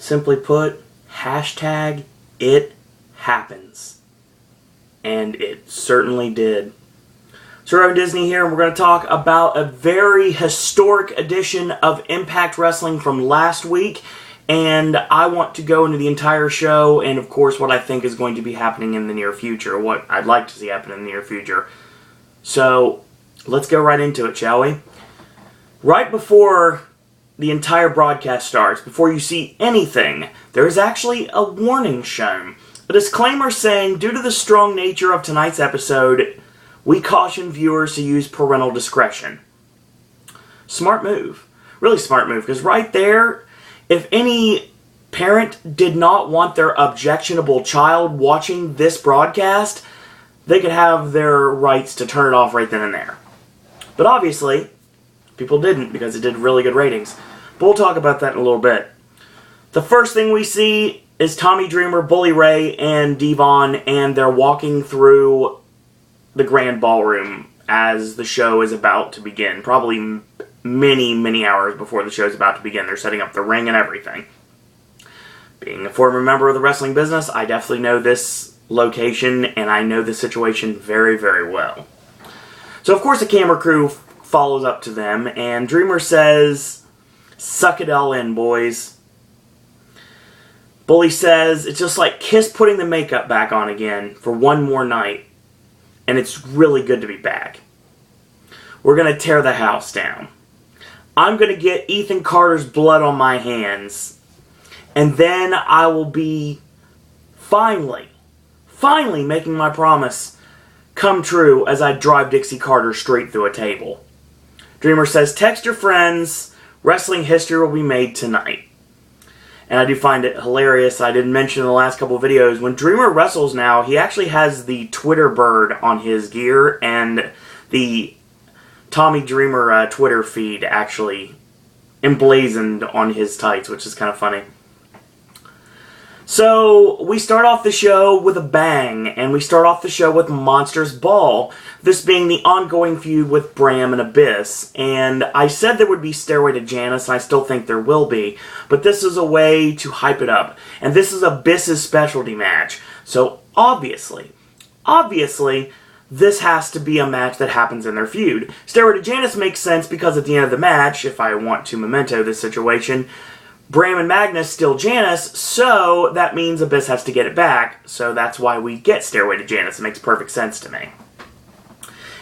Simply put, hashtag it happens. And it certainly did. So Reverend Disney here, and we're going to talk about a very historic edition of Impact Wrestling from last week. And I want to go into the entire show and, of course, what I think is going to be happening in the near future. What I'd like to see happen in the near future. So, let's go right into it, shall we? Right before the entire broadcast starts, before you see anything, there is actually a warning shown. A disclaimer saying, due to the strong nature of tonight's episode, we caution viewers to use parental discretion. Smart move. Really smart move, because right there, if any parent did not want their objectionable child watching this broadcast, they could have their rights to turn it off right then and there. But obviously, people didn't because it did really good ratings. But we'll talk about that in a little bit. The first thing we see is Tommy Dreamer, Bully Ray, and Devon, and they're walking through the Grand Ballroom as the show is about to begin. Probably many hours before the show is about to begin. They're setting up the ring and everything. Being a former member of the wrestling business, I definitely know this location, and I know the situation very, very well. So, of course, the camera crew follows up to them, and Dreamer says, "Suck it all in, boys." Bully says, "It's just like Kiss putting the makeup back on again for one more night, and it's really good to be back. We're going to tear the house down. I'm going to get Ethan Carter's blood on my hands, and then I will be finally making my promise come true as I drive Dixie Carter straight through a table." Dreamer says, "Text your friends. Wrestling history will be made tonight." And I do find it hilarious. I didn't mention in the last couple of videos, when Dreamer wrestles now, he actually has the Twitter bird on his gear, and the Tommy Dreamer Twitter feed actually emblazoned on his tights, which is kind of funny. So, we start off the show with a bang, and we start off the show with Monsters Ball, this being the ongoing feud with Bram and Abyss. And I said there would be Stairway to Janice, and I still think there will be, but this is a way to hype it up. And this is Abyss's specialty match. So, obviously, this has to be a match that happens in their feud. Stairway to Janice makes sense because at the end of the match, if I want to memento this situation, Bram and Magnus steal Janice, so that means Abyss has to get it back, so that's why we get Stairway to Janice. It makes perfect sense to me.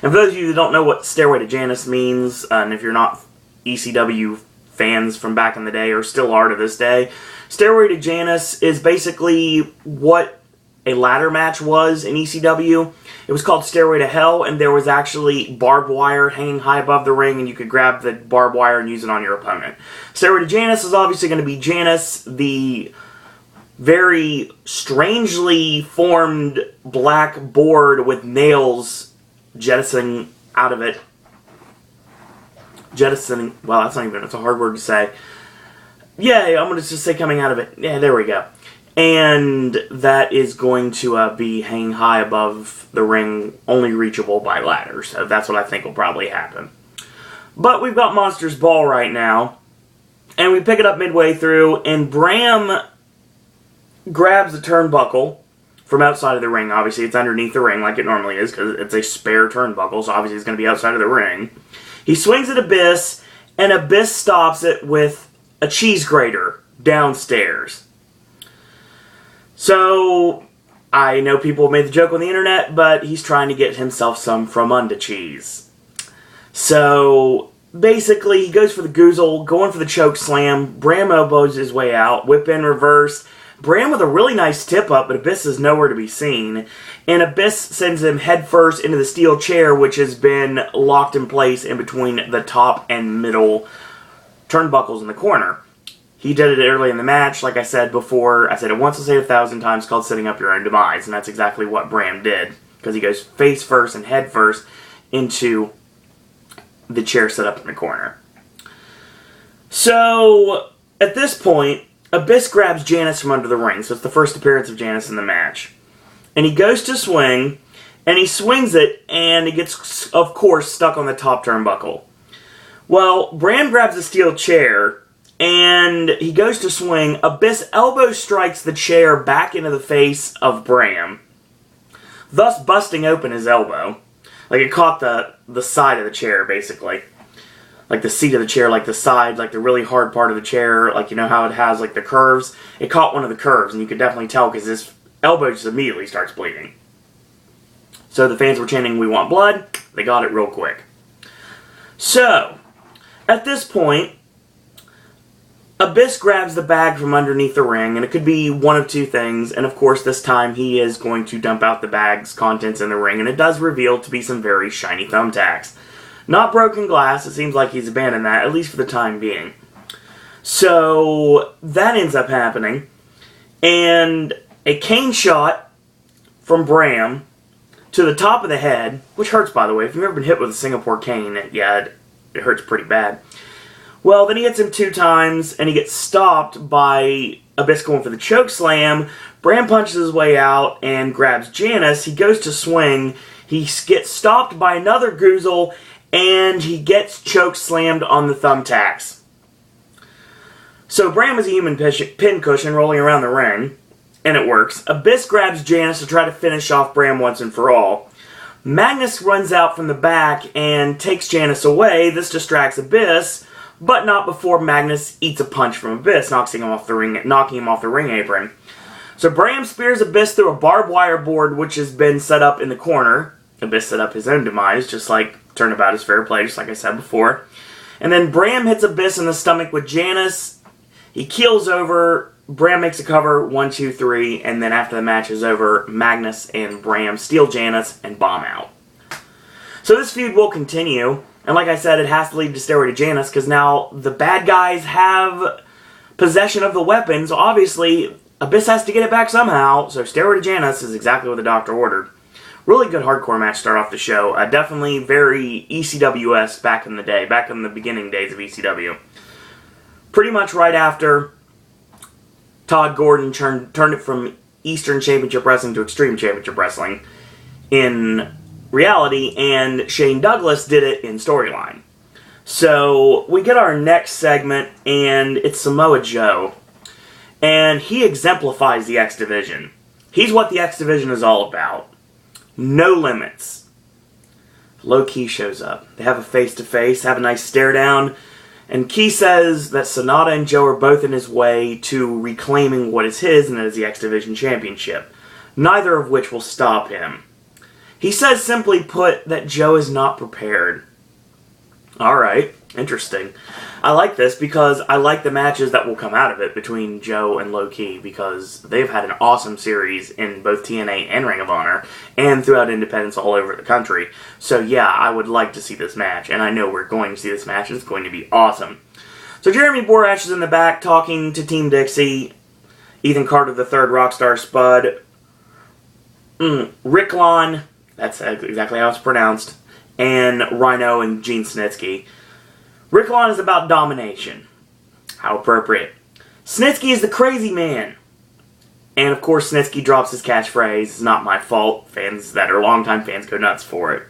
And for those of you that don't know what Stairway to Janice means, and if you're not ECW fans from back in the day, or still are to this day, Stairway to Janice is basically what a ladder match was in ECW. It was called Stairway to Hell, and there was actually barbed wire hanging high above the ring, and you could grab the barbed wire and use it on your opponent. Stairway to Janice is obviously going to be Janice, the very strangely formed black board with nails jettisoning out of it. Jettisoning, well, that's not even, it's a hard word to say. Yeah, I'm going to just say coming out of it. Yeah, there we go. And that is going to be hanging high above the ring, only reachable by ladders. So that's what I think will probably happen. But we've got Monsters Ball right now. And we pick it up midway through, and Bram grabs the turnbuckle from outside of the ring. Obviously, it's underneath the ring like it normally is, because it's a spare turnbuckle, so obviously it's going to be outside of the ring. He swings at Abyss, and Abyss stops it with a cheese grater downstairs. So, I know people have made the joke on the internet, but he's trying to get himself some Fromunda cheese. So, basically, he goes for the goozle, going for the choke slam. Bram elbows his way out, whip in reverse. Bram with a really nice tip up, but Abyss is nowhere to be seen. And Abyss sends him headfirst into the steel chair, which has been locked in place in between the top and middle turnbuckles in the corner. He did it early in the match, like I said before. I said it once, I'll say it 1,000 times, called setting up your own demise. And that's exactly what Bram did. Because he goes face first and head first into the chair set up in the corner. So, at this point, Abyss grabs Janice from under the ring. So it's the first appearance of Janice in the match. And he goes to swing, and he swings it, and it gets, of course, stuck on the top turnbuckle. Well, Bram grabs a steel chair, and he goes to swing. Abyss elbow strikes the chair back into the face of Bram, thus busting open his elbow. Like, it caught the side of the chair, basically. Like, the seat of the chair, like the side, like the really hard part of the chair, like, you know how it has, like, the curves? It caught one of the curves, and you could definitely tell because his elbow just immediately starts bleeding. So the fans were chanting, "We want blood." They got it real quick. So, at this point, Abyss grabs the bag from underneath the ring, and it could be one of two things, and of course this time he is going to dump out the bag's contents in the ring, and it does reveal to be some very shiny thumbtacks. Not broken glass, it seems like he's abandoned that, at least for the time being. So, that ends up happening, and a cane shot from Bram to the top of the head, which hurts, by the way. If you've ever been hit with a Singapore cane, yeah, it hurts pretty bad. Well, then he hits him 2 times, and he gets stopped by Abyss going for the choke slam. Bram punches his way out and grabs Janice. He goes to swing. He gets stopped by another Goozle, and he gets choke slammed on the thumbtacks. So Bram is a human pin cushion rolling around the ring, and it works. Abyss grabs Janice to try to finish off Bram once and for all. Magnus runs out from the back and takes Janice away. This distracts Abyss, but not before Magnus eats a punch from Abyss, knocking him off the ring apron. So Bram spears Abyss through a barbed wire board which has been set up in the corner. Abyss set up his own demise, just like turnabout is fair play, just like I said before. And then Bram hits Abyss in the stomach with Janice. He keels over. Bram makes a cover, 1, 2, 3, and then after the match is over, Magnus and Bram steal Janice and bomb out. So this feud will continue, and like I said, it has to lead to Stairway to Janice, because now the bad guys have possession of the weapons. Obviously, Abyss has to get it back somehow, so Stairway to Janice is exactly what the doctor ordered. Really good hardcore match to start off the show. Definitely very ECW-esque back in the day, back in the beginning days of ECW. Pretty much right after Todd Gordon turned it from Eastern Championship Wrestling to Extreme Championship Wrestling in reality, and Shane Douglas did it in storyline. So we get our next segment, and it's Samoa Joe, and he exemplifies the X Division. He's what the X Division is all about. No limits. Low Key shows up. They have a face-to-face, have a nice stare-down, and Key says that Sonata and Joe are both in his way to reclaiming what is his, and that is the X Division Championship. Neither of which will stop him. He says, simply put, that Joe is not prepared. Alright, interesting. I like this because I like the matches that will come out of it between Joe and Low Key, because they've had an awesome series in both TNA and Ring of Honor, and throughout independents all over the country. So yeah, I would like to see this match, and I know we're going to see this match, and it's going to be awesome. So Jeremy Borash is in the back talking to Team Dixie, Ethan Carter III, Rockstar Spud, Rick Lon, that's exactly how it's pronounced, and Rhino and Gene Snitsky. Rick Lon is about domination. How appropriate. Snitsky is the crazy man. And of course Snitsky drops his catchphrase, "It's not my fault." Fans that are longtime fans go nuts for it.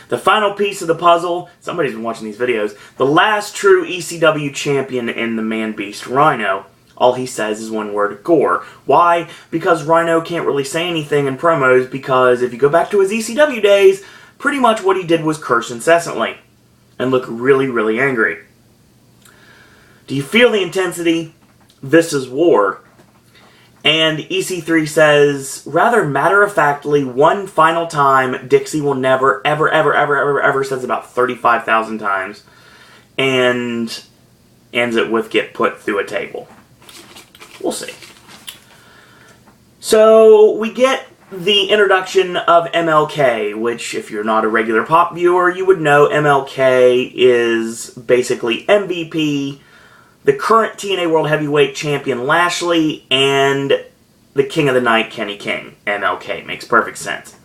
The final piece of the puzzle, somebody's been watching these videos, the last true ECW champion in the Man-Beast, Rhino. All he says is one word, gore. Why? Because Rhino can't really say anything in promos, because if you go back to his ECW days, pretty much what he did was curse incessantly and look really, really angry. Do you feel the intensity? This is war. And EC3 says, rather matter-of-factly, one final time, Dixie will never, ever, ever, ever, ever, ever, says about 35,000 times, and ends it with get put through a table. We'll see. So, we get the introduction of MLK, which, if you're not a regular pop viewer, you would know MLK is basically MVP, the current TNA World Heavyweight Champion Lashley, and the King of the Night Kenny King. MLK. Makes perfect sense.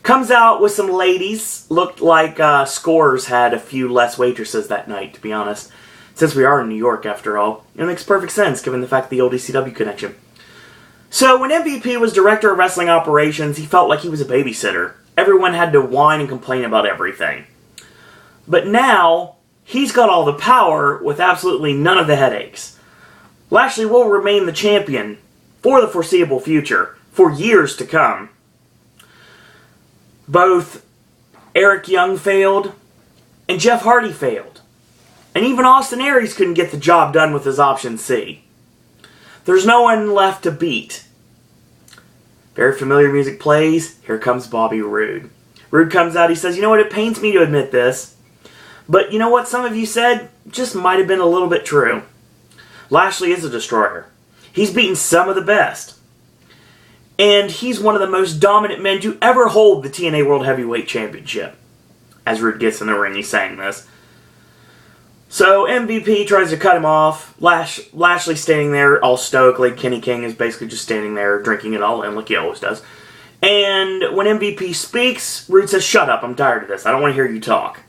Comes out with some ladies. Looked like Scores had a few less waitresses that night, to be honest. Since we are in New York, after all. It makes perfect sense, given the fact of the old ECW connection. So, when MVP was Director of Wrestling Operations, he felt like he was a babysitter. Everyone had to whine and complain about everything. But now, he's got all the power with absolutely none of the headaches. Lashley will remain the champion for the foreseeable future, for years to come. Both Eric Young failed, and Jeff Hardy failed. And even Austin Aries couldn't get the job done with his option C. There's no one left to beat. Very familiar music plays. Here comes Bobby Roode. Roode comes out, he says, you know what, it pains me to admit this, but you know what some of you said just might have been a little bit true. Lashley is a destroyer. He's beaten some of the best. And he's one of the most dominant men to ever hold the TNA World Heavyweight Championship. As Roode gets in the ring, he's saying this. So MVP tries to cut him off. Lashley standing there all stoically. Kenny King is basically just standing there drinking it all in like he always does. And when MVP speaks, Roode says, shut up, I'm tired of this. I don't want to hear you talk.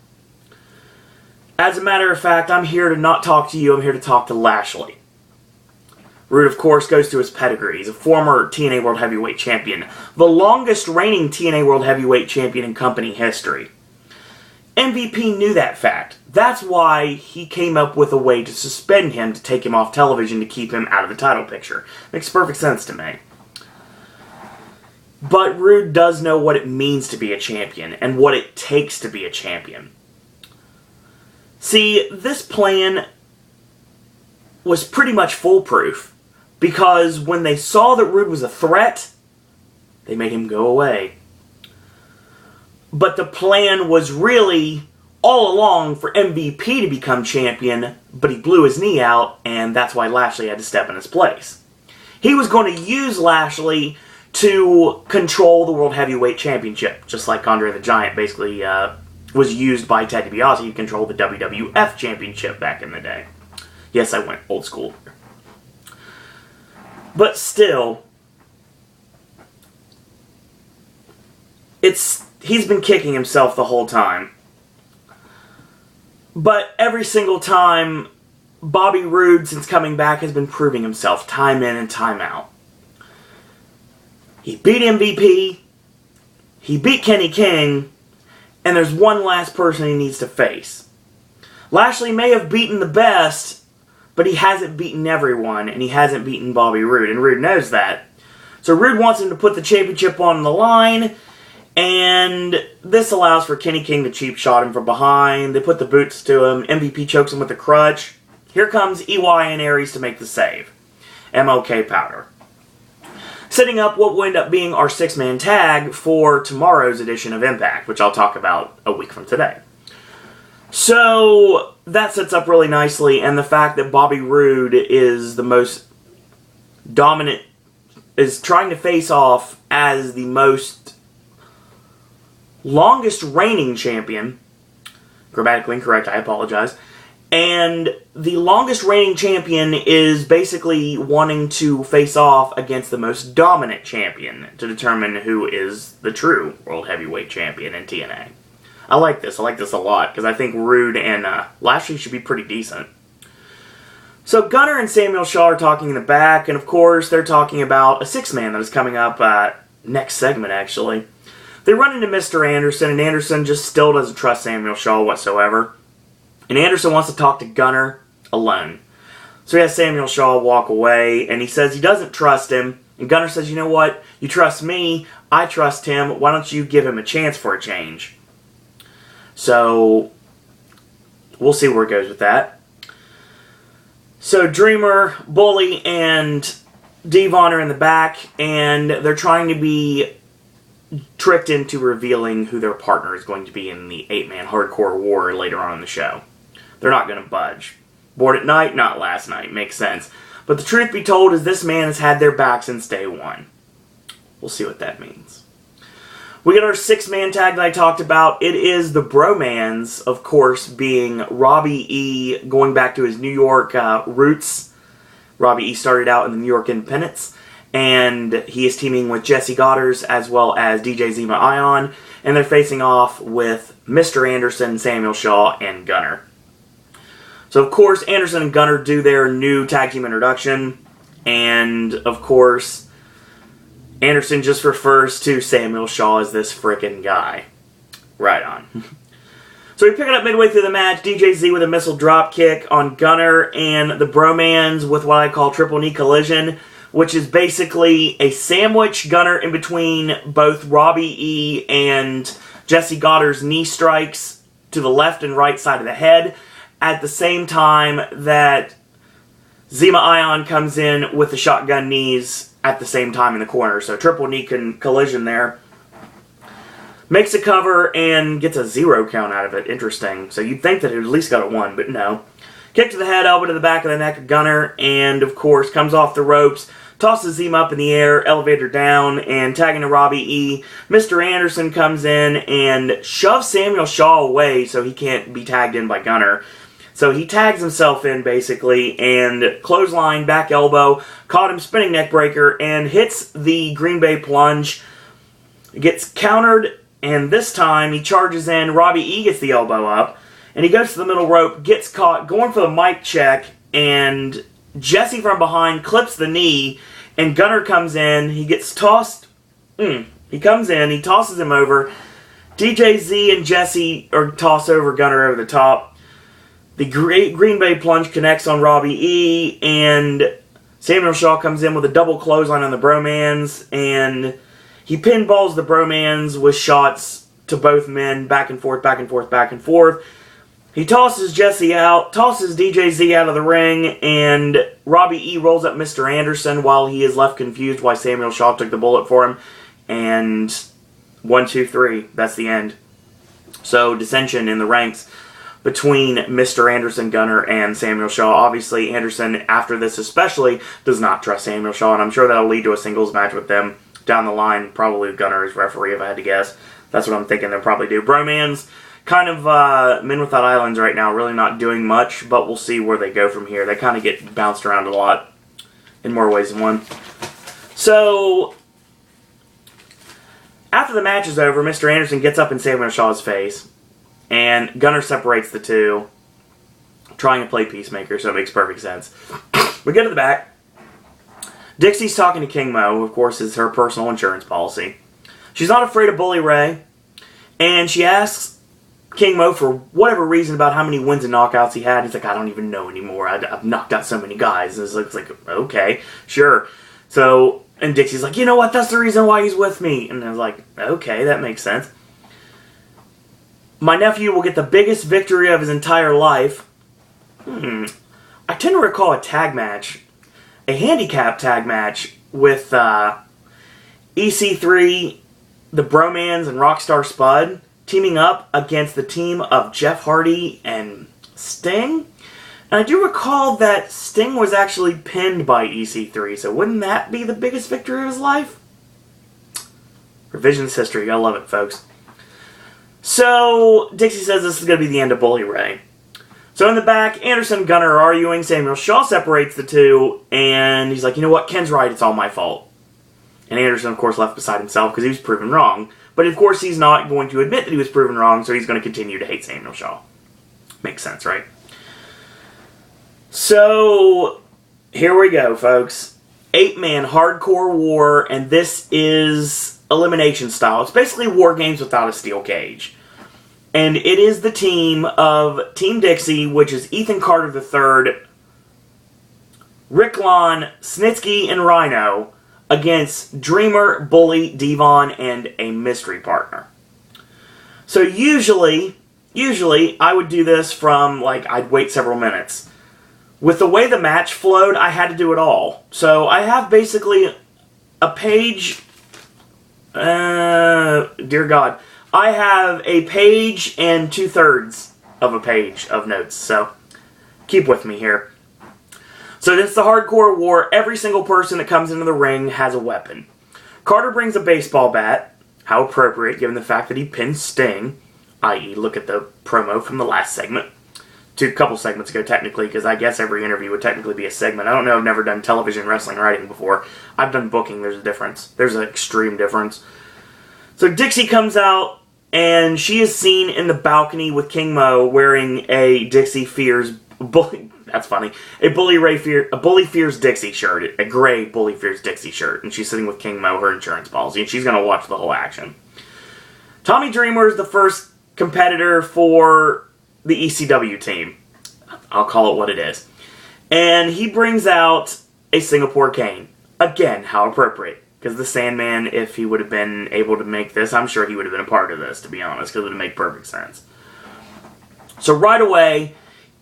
As a matter of fact, I'm here to not talk to you, I'm here to talk to Lashley. Roode, of course, goes through his pedigree. He's a former TNA World Heavyweight Champion. The longest reigning TNA World Heavyweight Champion in company history. MVP knew that fact. That's why he came up with a way to suspend him, to take him off television, to keep him out of the title picture. Makes perfect sense to me. But Roode does know what it means to be a champion, and what it takes to be a champion. See, this plan was pretty much foolproof, because when they saw that Roode was a threat, they made him go away. But the plan was really, all along, for MVP to become champion, but he blew his knee out, and that's why Lashley had to step in his place. He was going to use Lashley to control the World Heavyweight Championship, just like Andre the Giant basically was used by Ted DiBiase to control the WWF Championship back in the day. Yes, I went old school. But still, he's been kicking himself the whole time. But every single time, Bobby Roode, since coming back, has been proving himself time in and time out. He beat MVP, he beat Kenny King, and there's one last person he needs to face. Lashley may have beaten the best, but he hasn't beaten everyone, and he hasn't beaten Bobby Roode, and Roode knows that. So Roode wants him to put the championship on the line, and this allows for Kenny King to cheap shot him from behind. They put the boots to him, MVP chokes him with a crutch. Here comes EY and Aries to make the save. MLK Powder. Setting up what will end up being our 6-man tag for tomorrow's edition of Impact, which I'll talk about a week from today. So, that sets up really nicely, and the fact that Bobby Roode is the most dominant, is trying to face off as the most longest reigning champion, grammatically incorrect, I apologize, and the longest reigning champion is basically wanting to face off against the most dominant champion to determine who is the true World Heavyweight Champion in TNA. I like this a lot, because I think Roode and Lashley should be pretty decent. So Gunner and Samuel Shaw are talking in the back, and of course they're talking about a 6-man that is coming up next segment, actually. They run into Mr. Anderson, and Anderson just still doesn't trust Samuel Shaw whatsoever. And Anderson wants to talk to Gunner alone. So he has Samuel Shaw walk away, and he says he doesn't trust him. And Gunner says, you know what? You trust me, I trust him. Why don't you give him a chance for a change? So, we'll see where it goes with that. So Dreamer, Bully, and Devon are in the back, and they're trying to be tricked into revealing who their partner is going to be in the 8-man hardcore war later on in the show. They're not going to budge. Bored at night? Not last night. Makes sense. But the truth be told is this man has had their back since day one. We'll see what that means. We get our 6-man tag that I talked about. It is the Bromans, of course, being Robbie E. going back to his New York roots. Robbie E. started out in the New York Independents, and he is teaming with Jesse Goddard as well as DJ Zema Ion, and they're facing off with Mr. Anderson, Samuel Shaw, and Gunner. So, of course, Anderson and Gunner do their new tag team introduction, and, of course, Anderson just refers to Samuel Shaw as this frickin' guy. Right on. So we pick it up midway through the match. DJ-Z with a missile drop kick on Gunner, and the Bromans with what I call triple knee collision, which is basically a sandwich Gunner in between both Robbie E. and Jesse Goddard's knee strikes to the left and right side of the head, at the same time that Zema Ion comes in with the shotgun knees at the same time in the corner. So triple knee collision there. Makes a cover and gets a 0 count out of it. Interesting. So you'd think that it at least got a 1, but no. Kick to the head, elbow to the back of the neck of Gunner, and of course comes off the ropes, tosses Zema up in the air, elevator down, and tagging to Robbie E. Mr. Anderson comes in and shoves Samuel Shaw away so he can't be tagged in by Gunner. So he tags himself in, basically, and clothesline, back elbow, caught him, spinning neck breaker, and hits the Green Bay plunge. Gets countered, and this time he charges in. Robbie E gets the elbow up, and he goes to the middle rope, gets caught, going for the mic check, and Jesse from behind clips the knee, and Gunner comes in. He gets tossed. He comes in, he tosses him over. DJ-Z and Jesse toss over Gunner over the top. The Green Bay plunge connects on Robbie E, and Samuel Shaw comes in with a double clothesline on the Bromans, and he pinballs the Bromans with shots to both men, back and forth, back and forth, back and forth. He tosses Jesse out, tosses DJ-Z out of the ring, and Robbie E rolls up Mr. Anderson while he is left confused why Samuel Shaw took the bullet for him. And 1, 2, 3, that's the end. So dissension in the ranks between Mr. Anderson, Gunner, and Samuel Shaw. Obviously, Anderson, after this especially, does not trust Samuel Shaw, and I'm sure that'll lead to a singles match with them down the line. Probably Gunner as referee, if I had to guess. That's what I'm thinking they'll probably do. Bromans, kind of men without islands right now, really not doing much, but we'll see where they go from here. They kind of get bounced around a lot in more ways than one. So, after the match is over, Mr. Anderson gets up in Samuel Shaw's face, and Gunner separates the two, trying to play peacemaker, so it makes perfect sense. We get to the back. Dixie's talking to King Mo, of course, is her personal insurance policy. She's not afraid of Bully Ray, and she asks King Mo for whatever reason about how many wins and knockouts he had. He's like, I don't even know anymore. I've knocked out so many guys. And it's like, okay, sure. So, and Dixie's like, you know what? That's the reason why he's with me. And I was like, okay, that makes sense. My nephew will get the biggest victory of his entire life. I tend to recall a tag match, a handicap tag match with EC3, the Bromans, and Rockstar Spud teaming up against the team of Jeff Hardy and Sting. And I do recall that Sting was actually pinned by EC3, so wouldn't that be the biggest victory of his life? Revisionist history, gotta love it, folks. So, Dixie says this is going to be the end of Bully Ray. So in the back, Anderson and Gunner are arguing. Samuel Shaw separates the two, and he's like, you know what, Ken's right, it's all my fault. And Anderson, of course, left beside himself because he was proven wrong. But of course, he's not going to admit that he was proven wrong, so he's going to continue to hate Samuel Shaw. Makes sense, right? So, here we go, folks. 8-man hardcore war, and this is elimination style. It's basically War Games without a steel cage. And it is the team of Team Dixie, which is Ethan Carter III, Rick Lawn, Snitsky, and Rhino, against Dreamer, Bully, Devon, and a mystery partner. So usually I would do this from, I'd wait several minutes. With the way the match flowed, I had to do it all. So I have basically a page... dear God. I have a page and 2/3 of a page of notes. So keep with me here. So this is the hardcore war. Every single person that comes into the ring has a weapon. Carter brings a baseball bat. How appropriate given the fact that he pinned Sting. I.e. look at the promo from the last segment. A couple segments ago, technically, because I guess every interview would technically be a segment. I don't know, I've never done television wrestling writing before. I've done booking, there's a difference. There's an extreme difference. So Dixie comes out, and she is seen in the balcony with King Mo wearing a Dixie Fears... That's funny. A Bully Fears Dixie shirt. A gray Bully Fears Dixie shirt. And she's sitting with King Mo, her insurance policy, and she's going to watch the whole action. Tommy Dreamer is the first competitor for the ECW team. I'll call it what it is. And he brings out a Singapore cane. Again, how appropriate. Because the Sandman, if he would have been able to make this, I'm sure he would have been a part of this, to be honest, because it would make perfect sense. So right away,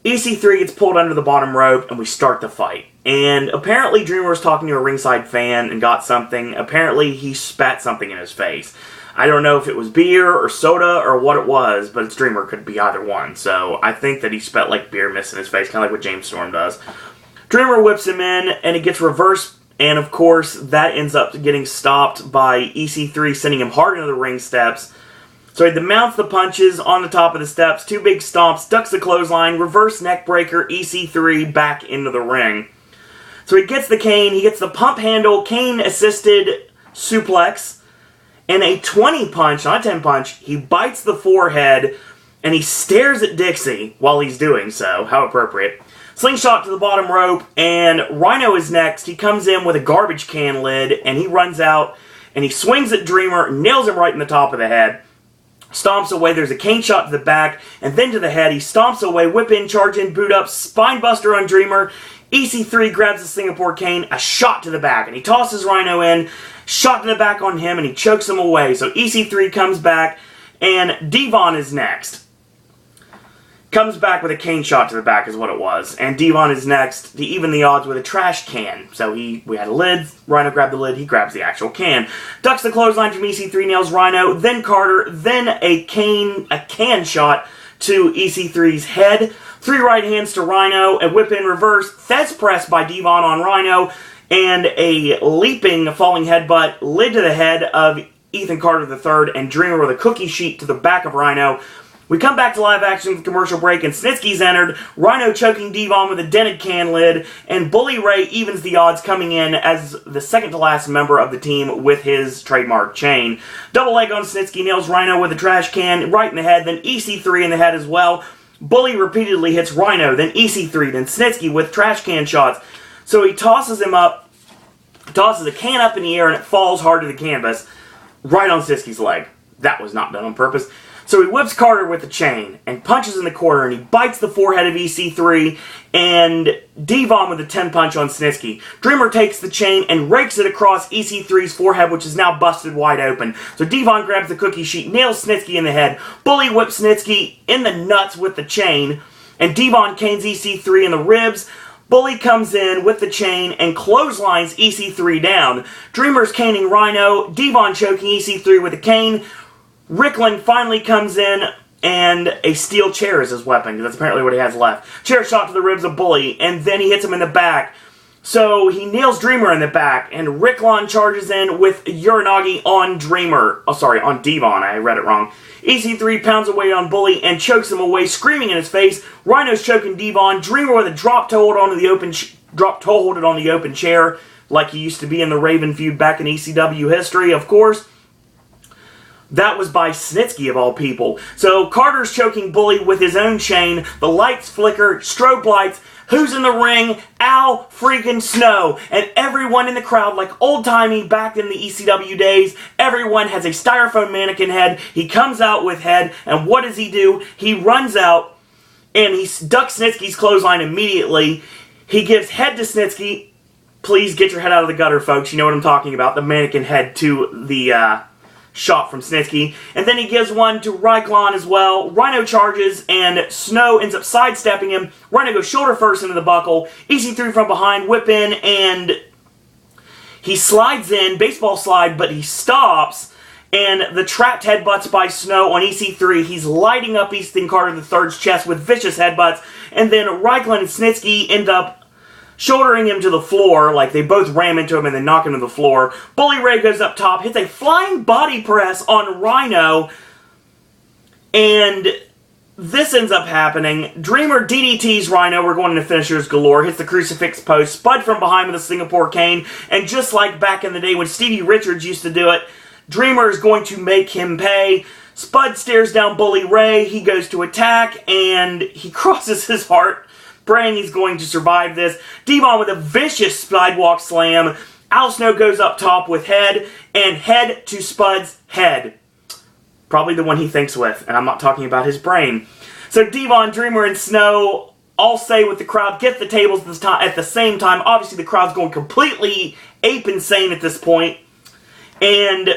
EC3 gets pulled under the bottom rope, and we start the fight. And apparently Dreamer was talking to a ringside fan and got something. Apparently he spat something in his face. I don't know if it was beer or soda or what it was, but it's Dreamer. Could be either one. So I think that he spat like beer mist in his face, kind of like what James Storm does. Dreamer whips him in, and it gets reversed. And of course, that ends up getting stopped by EC3, sending him hard into the ring steps. So he mounts the punches on the top of the steps, 2 big stomps, ducks the clothesline, reverse neck breaker, EC3 back into the ring. So he gets the cane, he gets the pump handle, cane-assisted suplex, and a 20 punch, not a 10 punch. He bites the forehead, and he stares at Dixie while he's doing so. How appropriate. Slingshot to the bottom rope, and Rhino is next. He comes in with a garbage can lid, and he runs out, and he swings at Dreamer, nails him right in the top of the head. Stomps away, there's a cane shot to the back, and then to the head. He stomps away, whip in, charge in, boot up, spine buster on Dreamer. EC3 grabs the Singapore cane, a shot to the back, and he tosses Rhino in, shot to the back on him, and he chokes him away. So EC3 comes back, and Devon is next. Comes back with a cane shot to the back is what it was. And Devon is next to even the odds with a trash can. So we had a lid, Rhino grabbed the lid, he grabs the actual can. Ducks the clothesline from EC3, nails Rhino, then Carter, then a can shot to EC3's head. 3 right hands to Rhino, a whip in reverse, Fez press by Devon on Rhino, and a leaping falling headbutt, lid to the head of Ethan Carter III, and Dreamer with a cookie sheet to the back of Rhino. We come back to live action with the commercial break, and Snitsky's entered, Rhino choking Devon with a dented can lid, and Bully Ray evens the odds, coming in as the second to last member of the team with his trademark chain. Double leg on Snitsky, nails Rhino with a trash can right in the head, then EC3 in the head as well. Bully repeatedly hits Rhino, then EC3, then Snitsky with trash can shots. So he tosses him up, tosses a can up in the air, and it falls hard to the canvas, right on Snitsky's leg. That was not done on purpose. So he whips Carter with the chain and punches in the corner, and he bites the forehead of EC3 and Devon with a 10 punch on Snitsky. Dreamer takes the chain and rakes it across EC3's forehead, which is now busted wide open. So Devon grabs the cookie sheet, nails Snitsky in the head. Bully whips Snitsky in the nuts with the chain, and Devon canes EC3 in the ribs. Bully comes in with the chain and clotheslines EC3 down. Dreamer's caning Rhino, Devon choking EC3 with a cane. Ricklin finally comes in, and a steel chair is his weapon, because that's apparently what he has left. Chair shot to the ribs of Bully, and then he hits him in the back. So he nails Dreamer in the back, and Ricklin charges in with Uranagi on on Devon, I read it wrong. EC3 pounds away on Bully and chokes him away, screaming in his face. Rhino's choking Devon. Dreamer with a drop toe hold on the open chair, like he used to be in the Raven feud back in ECW history, of course. That was by Snitsky, of all people. So Carter's choking Bully with his own chain. The lights flicker, strobe lights. Who's in the ring? Al freaking Snow. And everyone in the crowd, like old-timey back in the ECW days, everyone has a styrofoam mannequin head. He comes out with head, and what does he do? He runs out, and he ducks Snitsky's clothesline immediately. He gives head to Snitsky. Please get your head out of the gutter, folks. You know what I'm talking about. The mannequin head to the shot from Snitsky. And then he gives one to Ricklin as well. Rhino charges, and Snow ends up sidestepping him. Rhino goes shoulder first into the buckle. EC3 from behind, whip in, and he slides in, baseball slide, but he stops, and the trapped headbutts by Snow on EC3. He's lighting up Ethan Carter III's chest with vicious headbutts, and then Ricklin and Snitsky end up shouldering him to the floor, like they both ram into him and then knock him to the floor. Bully Ray goes up top, hits a flying body press on Rhino, and this ends up happening. Dreamer DDTs Rhino, we're going into finishers galore, hits the crucifix post, Spud from behind with a Singapore cane, and just like back in the day when Stevie Richards used to do it, Dreamer is going to make him pay. Spud stares down Bully Ray, he goes to attack, and he crosses his heart, praying he's going to survive this. Devon with a vicious sidewalk slam. Al Snow goes up top with head, and head to Spud's head. Probably the one he thinks with, and I'm not talking about his brain. So Devon, Dreamer, and Snow all say with the crowd, get the tables at the same time. Obviously, the crowd's going completely ape insane at this point. And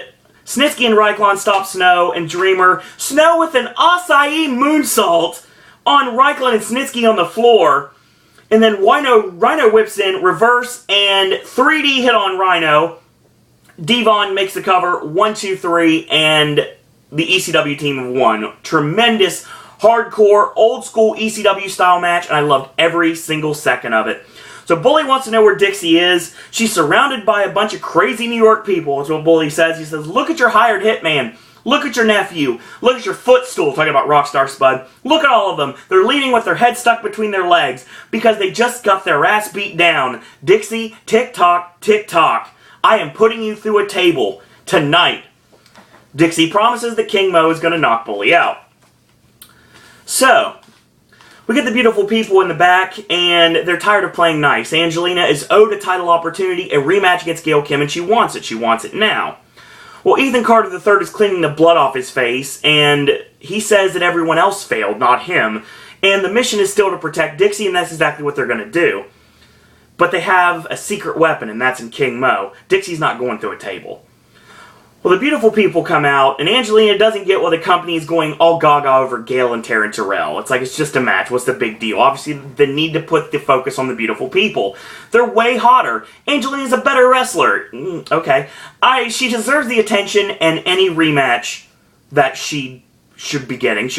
Snitsky and Ryklon stop Snow and Dreamer. Snow with an acai moonsault on Ryklon and Snitsky on the floor. And then Rhino whips in, reverse, and 3D hit on Rhino. Devon makes the cover, 1, 2, 3, and the ECW team won. Tremendous, hardcore, old-school ECW style match, and I loved every single second of it. So Bully wants to know where Dixie is. She's surrounded by a bunch of crazy New York people, that's what Bully says. He says, look at your hired hitman. Look at your nephew. Look at your footstool, talking about Rockstar Spud. Look at all of them. They're leaning with their head stuck between their legs because they just got their ass beat down. Dixie, tick-tock, tick-tock. I am putting you through a table tonight. Dixie promises that King Mo is going to knock Bully out. So, we get the beautiful people in the back, and they're tired of playing nice. Angelina is owed a title opportunity, a rematch against Gail Kim, and she wants it. She wants it now. Well, Ethan Carter III is cleaning the blood off his face, and he says that everyone else failed, not him. And the mission is still to protect Dixie, and that's exactly what they're going to do. But they have a secret weapon, and that's in King Mo. Dixie's not going through a table. Well, the beautiful people come out, and Angelina doesn't get why the company is going all gaga over Gail and Taryn Terrell. It's like, it's just a match. What's the big deal? Obviously, they need to put the focus on the beautiful people. They're way hotter. Angelina's a better wrestler. Okay. She deserves the attention, and any rematch that she should be getting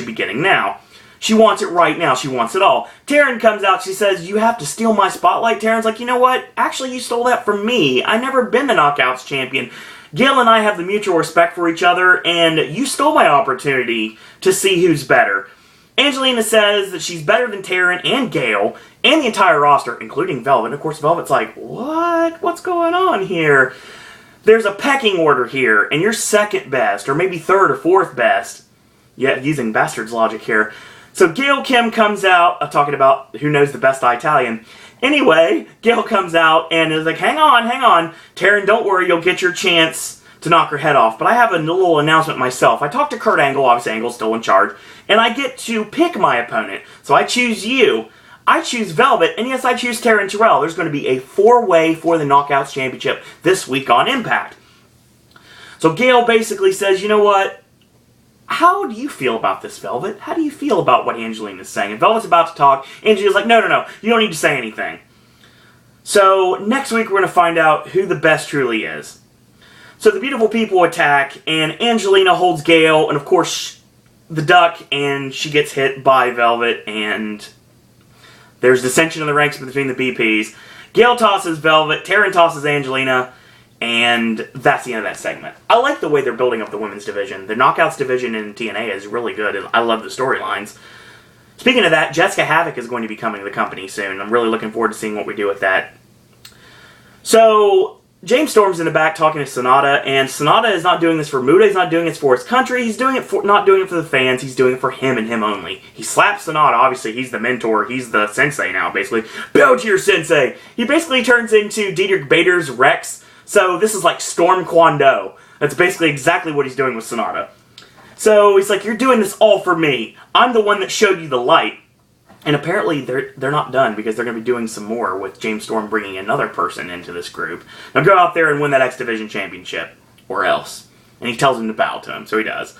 now. She wants it right now. She wants it all. Taryn comes out. She says, you have to steal my spotlight. Taryn's like, you know what? Actually, you stole that from me. I've never been the Knockouts champion. Gail and I have the mutual respect for each other, and you stole my opportunity to see who's better. Angelina says that she's better than Taryn and Gail, and the entire roster, including Velvet. And of course, Velvet's like, what? What's going on here? There's a pecking order here, and you're second best, or maybe third or fourth best. Yeah, using Bastard's logic here. So Gail Kim comes out, talking about who knows the best Italian. Anyway, Gail comes out and is like, hang on. Taryn, don't worry, you'll get your chance to knock her head off. But I have a little announcement myself. I talked to Kurt Angle, obviously Angle's still in charge, and I get to pick my opponent. So I choose you. I choose Velvet, and yes, I choose Taryn Terrell. There's going to be a 4-way for the Knockouts Championship this week on Impact. So Gail basically says, you know what? How do you feel about this, Velvet? How do you feel about what Angelina's saying? And Velvet's about to talk. Angelina's like, no. You don't need to say anything. So, next week we're going to find out who the best truly is. So, the beautiful people attack, and Angelina holds Gail, and of course, the duck, and she gets hit by Velvet, and there's dissension in the ranks between the BPs. Gail tosses Velvet, Taryn tosses Angelina, and that's the end of that segment. I like the way they're building up the women's division. The Knockouts division in TNA is really good, and I love the storylines. Speaking of that, Jessica Havoc is going to be coming to the company soon. I'm really looking forward to seeing what we do with that. So, James Storm's in the back talking to Sonata, and Sonata is not doing this for Muda, he's not doing this for his country, he's doing it for, not doing it for the fans, he's doing it for him and him only. He slaps Sonata, obviously he's the mentor, he's the sensei now, basically. Bow to your sensei! He basically turns into Diedrich Bader's Rex. So this is like Storm Kwon-Do. That's basically exactly what he's doing with Sonata. So he's like, you're doing this all for me. I'm the one that showed you the light. And apparently they're not done because they're going to be doing some more with James Storm bringing another person into this group. Now go out there and win that X Division Championship. Or else. And he tells him to bow to him, so he does.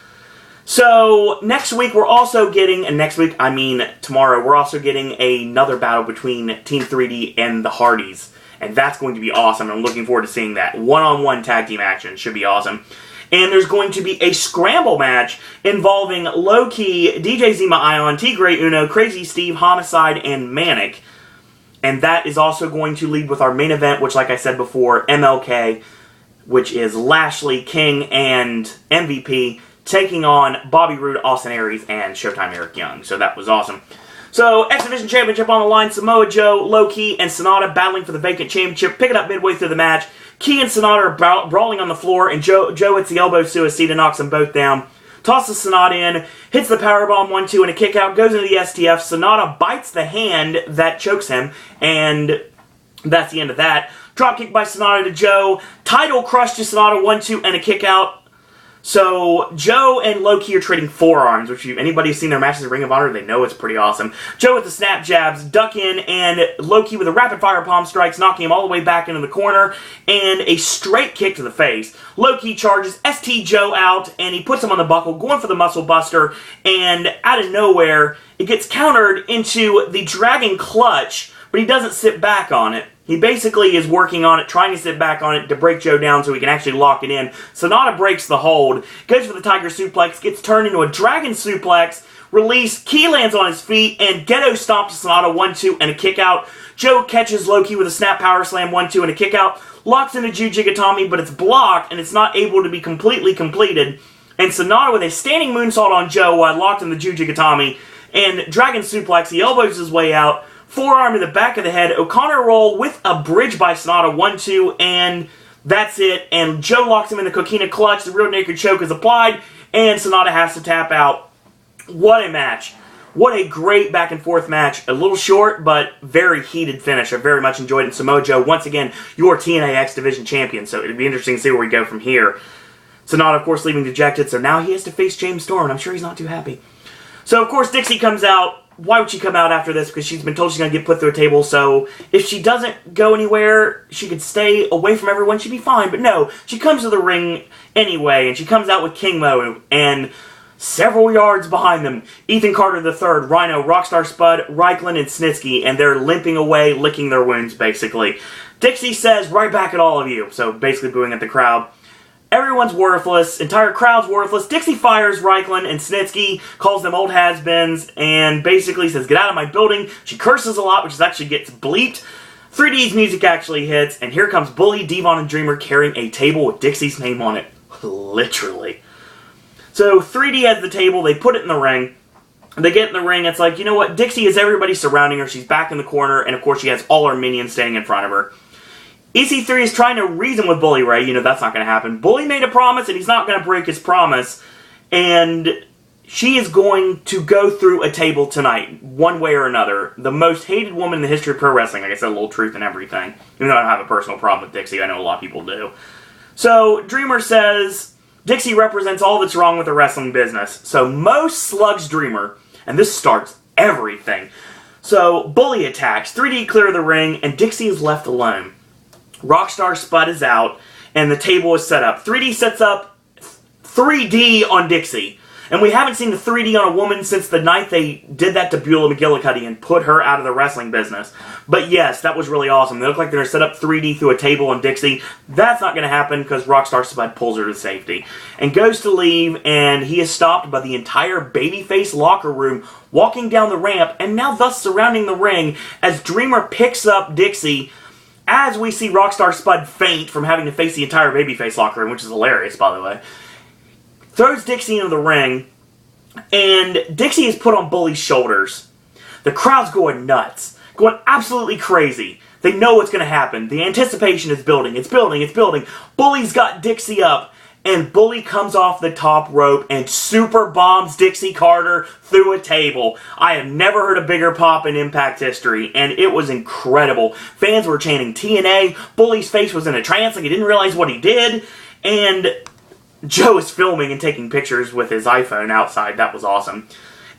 So next week we're also getting, and next week I mean tomorrow, we're also getting another battle between Team 3D and the Hardys. And that's going to be awesome. I'm looking forward to seeing that. One-on-one tag team action should be awesome. And there's going to be a scramble match involving Low-Key, DJ Zima Ion, Tigray Uno, Crazy Steve, Homicide, and Manic. And that is also going to lead with our main event, which, like I said before, MLK, which is Lashley, King, and MVP, taking on Bobby Roode, Austin Aries, and Showtime Eric Young. So that was awesome. So, X Division Championship on the line, Samoa Joe, Low-Key, and Sonata battling for the vacant championship, picking up midway through the match. Key and Sonata are brawling on the floor, and Joe hits the elbow suicide and knocks them both down. Tosses Sonata in, hits the powerbomb 1-2 and a kick out, goes into the STF. Sonata bites the hand that chokes him, and that's the end of that. Dropkick by Sonata to Joe. Title crush to Sonata 1-2 and a kick out. So, Joe and Low-Ki are trading forearms, which if anybody's seen their matches at Ring of Honor, they know it's pretty awesome. Joe with the snap jabs, duck in, and Low-Ki with the rapid-fire palm strikes, knocking him all the way back into the corner, and a straight kick to the face. Low-Ki charges ST Joe out, and he puts him on the buckle, going for the muscle buster, and out of nowhere, it gets countered into the Dragon Clutch, but he doesn't sit back on it. He basically is working on it, trying to sit back on it to break Joe down so he can actually lock it in. Sonata breaks the hold, goes for the Tiger Suplex, gets turned into a Dragon Suplex, release, Key lands on his feet, and Ghetto stomps Sonata 1-2 and a kick out. Joe catches Low-Ki with a Snap Power Slam 1-2 and a kick out, locks into Jujigatami, but it's blocked and it's not able to be completely completed. And Sonata with a standing moonsault on Joe while locked in the Jujigatami, and Dragon Suplex, he elbows his way out, forearm to the back of the head, O'Connor roll with a bridge by Sonata, 1-2, and that's it. And Joe locks him in the Coquina Clutch, the rear naked choke is applied, and Sonata has to tap out. What a match. What a great back and forth match. A little short, but very heated finish. I very much enjoyed it. And Samoa Joe, once again, your TNA X Division champion, so it'd be interesting to see where we go from here. Sonata, of course, leaving dejected, so now he has to face James Storm, and I'm sure he's not too happy. So, of course, Dixie comes out. Why would she come out after this? Because she's been told she's going to get put through a table, so if she doesn't go anywhere, she could stay away from everyone, she'd be fine. But no, she comes to the ring anyway, and she comes out with King Mo, and several yards behind them, Ethan Carter III, Rhino, Rockstar Spud, Reichland, and Snitsky, and they're limping away, licking their wounds, basically. Dixie says, right back at all of you, so basically booing at the crowd. Everyone's worthless. Entire crowd's worthless. Dixie fires Reichland and Snitsky, calls them old has-beens, and basically says, get out of my building. She curses a lot, which actually gets bleeped. 3D's music actually hits, and here comes Bully, Devon, and Dreamer carrying a table with Dixie's name on it. Literally. So 3D has the table. They put it in the ring. They get in the ring. It's like, you know what? Dixie has everybody surrounding her. She's back in the corner, and of course she has all her minions standing in front of her. EC3 is trying to reason with Bully Ray. You know that's not going to happen. Bully made a promise, and he's not going to break his promise. And she is going to go through a table tonight, one way or another. The most hated woman in the history of pro wrestling. Like I said, a little truth and everything. Even though I don't have a personal problem with Dixie, I know a lot of people do. So, Dreamer says, Dixie represents all that's wrong with the wrestling business. So, Mo slugs Dreamer, and this starts everything. So, Bully attacks, 3D clear the ring, and Dixie is left alone. Rockstar Spud is out, and the table is set up. 3D sets up 3D on Dixie. And we haven't seen the 3D on a woman since the night they did that to Beulah McGillicuddy and put her out of the wrestling business. But yes, that was really awesome. They look like they're going to set up 3D through a table on Dixie. That's not going to happen because Rockstar Spud pulls her to safety. And goes to leave, and he is stopped by the entire babyface locker room walking down the ramp, and now thus surrounding the ring as Dreamer picks up Dixie, as we see Rockstar Spud faint from having to face the entire babyface locker room, which is hilarious, by the way. Throws Dixie into the ring, and Dixie is put on Bully's shoulders. The crowd's going nuts, going absolutely crazy. They know what's going to happen. The anticipation is building. It's building. It's building. Bully's got Dixie up, and Bully comes off the top rope and super bombs Dixie Carter through a table. I have never heard a bigger pop in Impact history, and it was incredible. Fans were chanting TNA. Bully's face was in a trance, like he didn't realize what he did, and Joe is filming and taking pictures with his iPhone outside. That was awesome.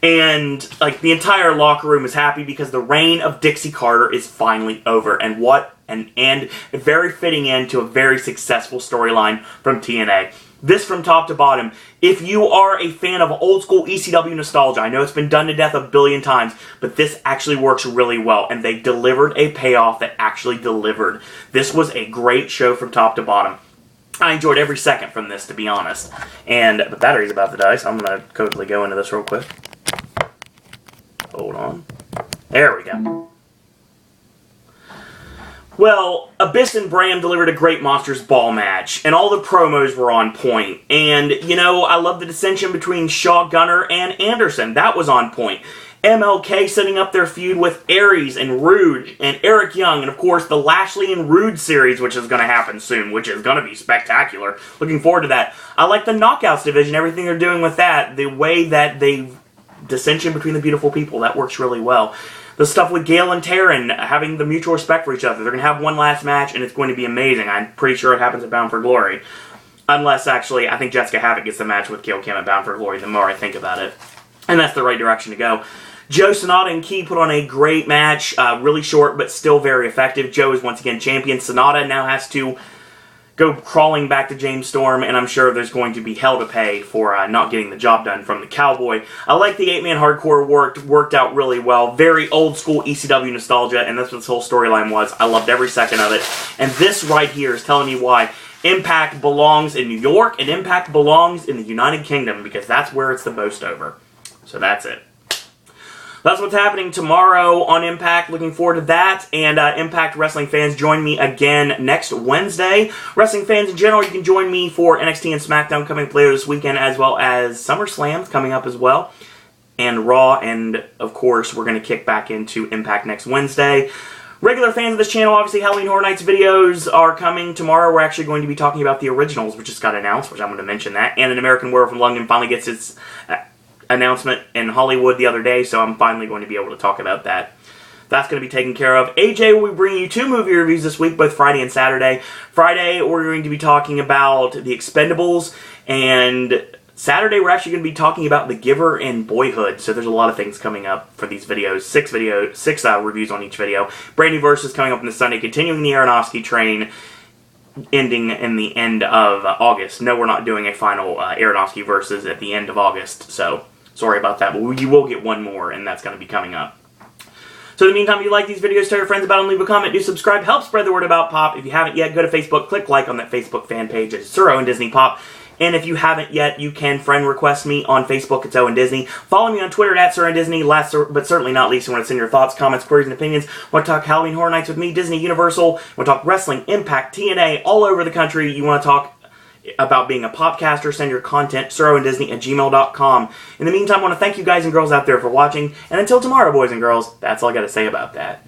And like the entire locker room is happy because the reign of Dixie Carter is finally over. And what an end, a very fitting end to a very successful storyline from TNA. This from top to bottom. If you are a fan of old school ECW nostalgia, I know it's been done to death a billion times, but this actually works really well. And they delivered a payoff that actually delivered. This was a great show from top to bottom. I enjoyed every second from this, to be honest. And the battery's about to die, so I'm going to quickly go into this real quick. Hold on. There we go. Well, Abyss and Bram delivered a great Monsters Ball match, and all the promos were on point. And, you know, I love the dissension between Shaw, Gunner, and Anderson. That was on point. MLK setting up their feud with Aries and Rude and Eric Young, and of course the Lashley and Rude series, which is going to happen soon, which is going to be spectacular. Looking forward to that. I like the Knockouts division, everything they're doing with that, the way that dissension between the beautiful people, that works really well. The stuff with Gale and Taryn having the mutual respect for each other. They're going to have one last match, and it's going to be amazing. I'm pretty sure it happens at Bound for Glory. Unless, actually, I think Jessica Havoc gets the match with Gail Kim at Bound for Glory the more I think about it. And that's the right direction to go. Joe Sonata and Key put on a great match. Really short, but still very effective. Joe is once again champion. Sonata now has to go crawling back to James Storm, and I'm sure there's going to be hell to pay for not getting the job done from the Cowboy. I like the 8-man hardcore worked out really well. Very old school ECW nostalgia, and that's what this whole storyline was. I loved every second of it. And this right here is telling me why Impact belongs in New York, and Impact belongs in the United Kingdom, because that's where it's the most over. So that's it. That's what's happening tomorrow on Impact. Looking forward to that. And Impact Wrestling fans, join me again next Wednesday. Wrestling fans in general, you can join me for NXT and SmackDown coming up later this weekend, as well as SummerSlam coming up as well. And Raw, and of course, we're going to kick back into Impact next Wednesday. Regular fans of this channel, obviously, Halloween Horror Nights videos are coming tomorrow. We're actually going to be talking about the originals, which just got announced, which I'm going to mention that. And An American Werewolf in London finally gets its announcement in Hollywood the other day, so I'm finally going to be able to talk about that. That's going to be taken care of. AJ will be bringing you 2 movie reviews this week, both Friday and Saturday. Friday, we're going to be talking about The Expendables, and Saturday, we're actually going to be talking about The Giver and Boyhood. So there's a lot of things coming up for these videos. 6 reviews on each video. Brand new Versus coming up on this Sunday, continuing the Aronofsky train, ending in the end of August. No, we're not doing a final Aronofsky Versus at the end of August, so sorry about that, but you will get one more, and that's going to be coming up. So in the meantime, if you like these videos, tell your friends about them, leave a comment, do subscribe, help spread the word about Pop. If you haven't yet, go to Facebook, click like on that Facebook fan page. It's Sir Owen Disney Pop. And if you haven't yet, you can friend request me on Facebook. It's Owen Disney. Follow me on Twitter at Sir Owen Disney. Last but certainly not least, you want to send your thoughts, comments, queries, and opinions. Want to talk Halloween Horror Nights with me, Disney, Universal. Want to talk wrestling, Impact, TNA, all over the country. You want to talk about being a popcaster, send your content, SirOwenDisney@gmail.com. In the meantime, I want to thank you guys and girls out there for watching. And until tomorrow, boys and girls, that's all I got to say about that.